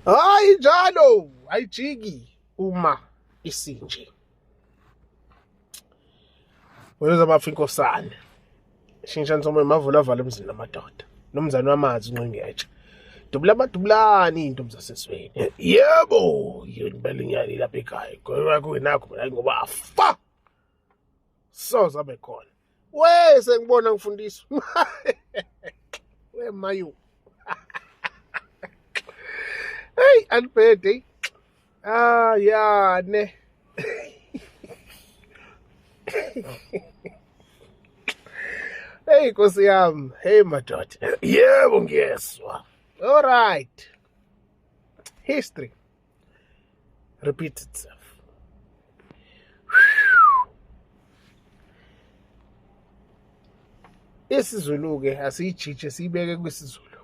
Hayi njalo ayijiki uma isinje. Wena amafinkosana. Shintsha nsomo emavula avala emzini amadoda. Nomzana wamazi unqingetshe. Dubulani into mzasesweni. Yebo, yini inyani lapha ekhaya. Kuyinakho mina ngoba afa. Soza bekhona. We sengibona ngifundiswa. We mayu. Hey, Albert. Ah, yeah, ne. Hey, Nkosi yami. Hey, madoda. Yebo, ngiyeswa. All right. History repeats itself. IsiZulu-ke asiyijitshe siyibeke kwisiZulu.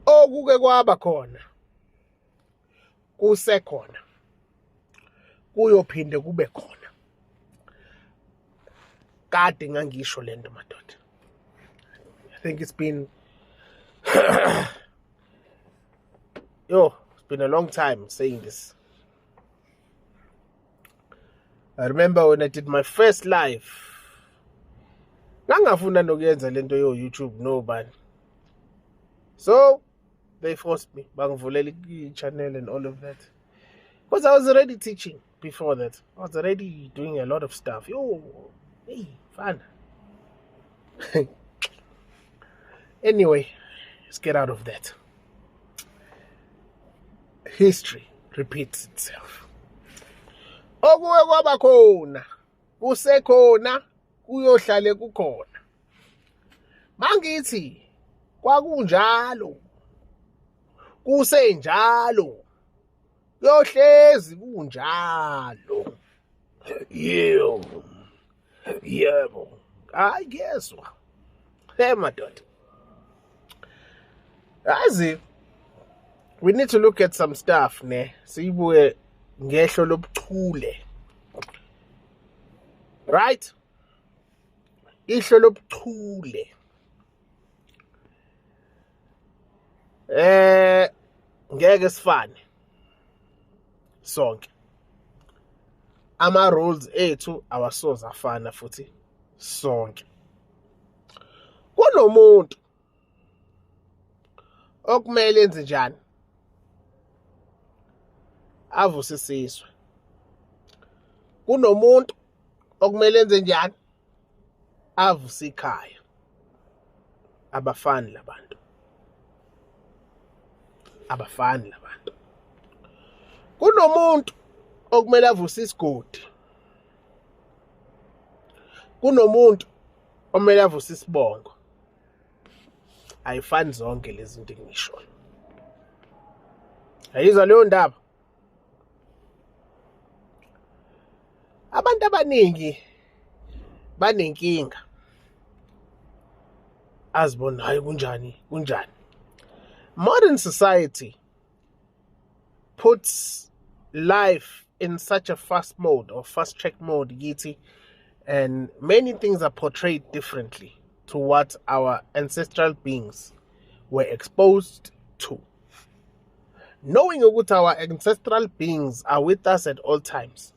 Okuke kwaba khona. Kusekhona. Kuyophinde kube khona. Kade ngangisho lento madoda. I think it's been it's been a long time saying this. I remember when I did my first live. Ngangafuna nokuyenza lento YouTube no bani. So they forced me. Bangivulela i-channel and all of that. Because I was already teaching before that. I was already doing a lot of stuff. Hey, fun. Anyway, let's get out of that. History repeats itself. Okuwe kwaba khona, kusekhona, kuyohlale kukhona. Mangithi kwakunjalo. Kusenjalo. Yohlezi kunjalo. Yebo. I guess what? Hey, madoda. Azi, we need to look at some stuff, ne? Sibuye ngehlo lobuchule. Right? Ihlo lobuchule. Ngeke sifane. Sonke. Ama rules ethu awasoza afana futhi sonke. Kunomuntu okumele enze njani? Avusisiswe. Kunomuntu okumele enze njani? Avuse ikhaya. Abafani labantu. Abafani labantu. Kunomuntu okumele avuse isigodi. Kunomuntu omele avuse isibongo. Ayifani zonke lezi zinto engishoyo. Ayizwa leyo ndaba. Abantu abaningi banenkinga. Azibona hayi kunjani. Modern society puts life in such a fast mode or fast track mode, and many things are portrayed differently to what our ancestral beings were exposed to. Knowing that our ancestral beings are with us at all times.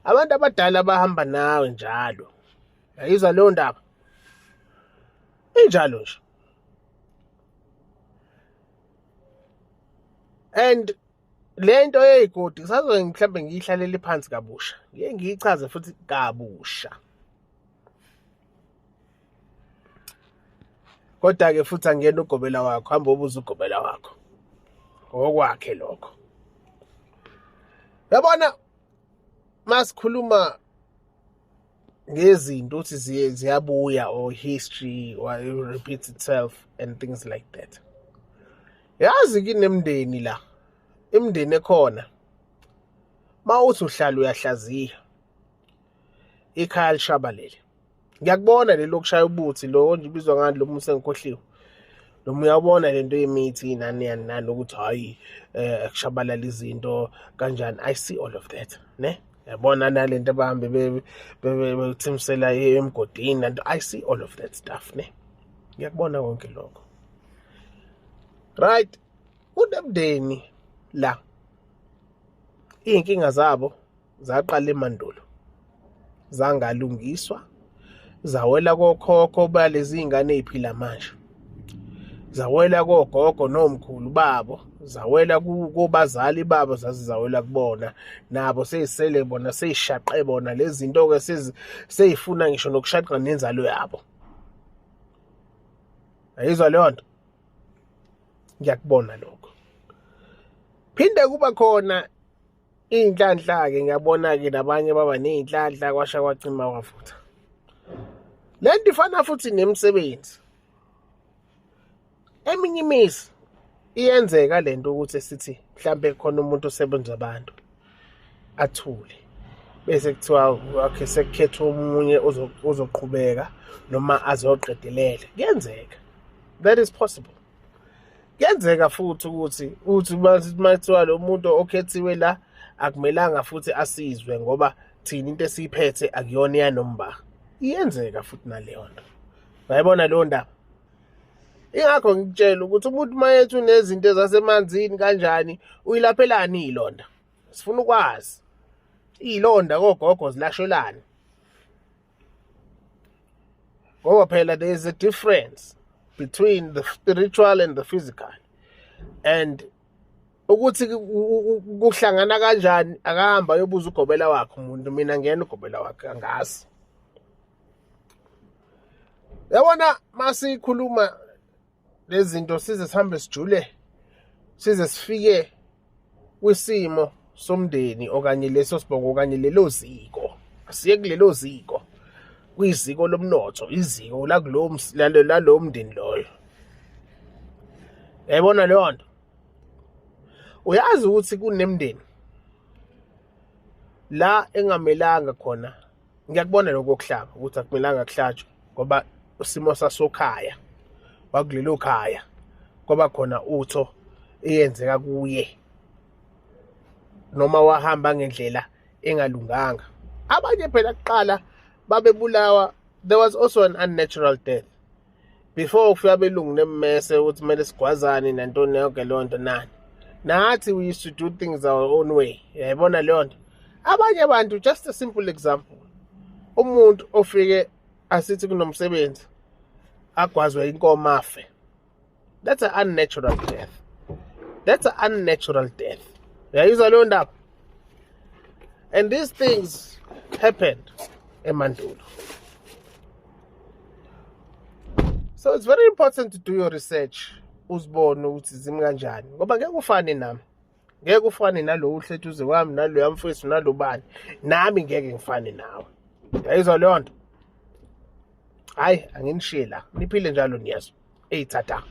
Abantu abadala bahamba nawe njalo. Yayizwa leyo ndaba. Njalo nje. And lento yeyigodi kusazoke mhlawumbe ngiyihlalele phansi kabusha. Ngeke ngiyichaze futhi kabusha. Kodwa ke futhi angena ugobela wakho, hamba ubuza ugobela wakho. Okwakhe lokho. Yabona masikhuluma ngezinto uthi ziyabuya or history or it repeats itself and things like that. Yazi kinemndeni la. Imndeni ekhona. Mawuthi uhlala uyahlaziya. Ikhaya lishabalele. Ngiyakubona lelo kushaya ubuthi lo nje ubizwa ngani lo musa engikhohliwe. Lo uyabona lento yemithi nani ukuthi hayi kushabalala izinto kanjani. I see all of that, ne? Yabona nalento abahambe bethimisela emgodini and I see all of that stuff, ne? Ngiyakubona konke lokho. Right? Kunemndeni la iy'nkinga zabo zaqala emandulo, zangalungiswa, zawela kokhokho balezi iy'ngane ey'phila manje, zawela kogogo nomkhulu babo, zawela kubazali babo, zawela kubona, nabo sey'sele bona sey'shaqe bona lezi zinto-ke sey'funa ngisho nokushaqa nenzalo yabo. Ayizwa leyo nto? Ngiyakubona lokho. Phinde kuba khona iy'nhlanhla-ke, ngiyabona-ke nabanye baba ney'nhlanhla kwasha kwacima kwavutha. Le nto ifana futhi nemisebenzi. Eminye imizi iyenzeka le nto ukuthi sithi mhlampe khona umuntu osebenza abantu athule, bese kuthiwa wakhe sekukhethwa omunye ozoqhubeka noma azoqedelela. Kuyenzeka, that is possible. Kuyenzeka futhi ukuthi mathiwa lo muntu okhethiwe la akumelanga futhi asizwe ngoba thina into esiyiphethe akuyona yanomba. Iyenzeka futhi naleyo nto. Ngayibona leyo ndaba. Ingakho ngikutshela ukuthi umuntu mayethu nezinto zasemanzini kanjani uyilaphelani iy'londa. Sifuna ukwazi iy'londa kogogo zilashelani. Ngoba phela there is a difference between the spiritual and the physical. And ukuthi kuhlangana kanjani akahamba yobuza ugobela wakhe umuntu, mina ngiyena ugobela wakhe angazi. Yabona masikhuluma lezi zinto size sihambe sijule, size sifike kwisimo somndeni okanye leso sibongo okanye lelo ziko. Asiye kulelo ziko, kuyiziko lomnotho, iziko lalo mndeni loyo. Yayibona leyo nto? Uyazi ukuthi kunemndeni la engamelanga khona. Ngiyakubona lokho okuhlaba ukuthi akumelanga kuhlatshwe ngoba isimo sasokhaya, wakulelo khaya kwaba khona utho eyenzeka kuye noma wahamba ngendlela engalunganga. Abanye phela kuqala babebulawa, there was also an unnatural death before kufika belungu nemmese ukuthi kumele sigwazane nantoni yonke leyo nto nani. Nathi we used to do things our own way. Yayibona leyo nto? Abanye abantu, just a simple example, umuntu ofike asithi kunomsebenzi agwazwe inkomo afe. That's an unnatural death. That's an unnatural death. Yayizwa leyo ndaba? And these things happened emandulo. So it's very important to do your research, uzibone ukuthi zimi kanjani, ngoba ngeke ufane nami, ngeke ufane nalo uhlethuze wami, nalo yamfowethu, nalo bani, nami ngeke ngifane nawe. Yayizwa leyo nto? Hayi, anginishiye la, niphile njalo niyazwa. Tata.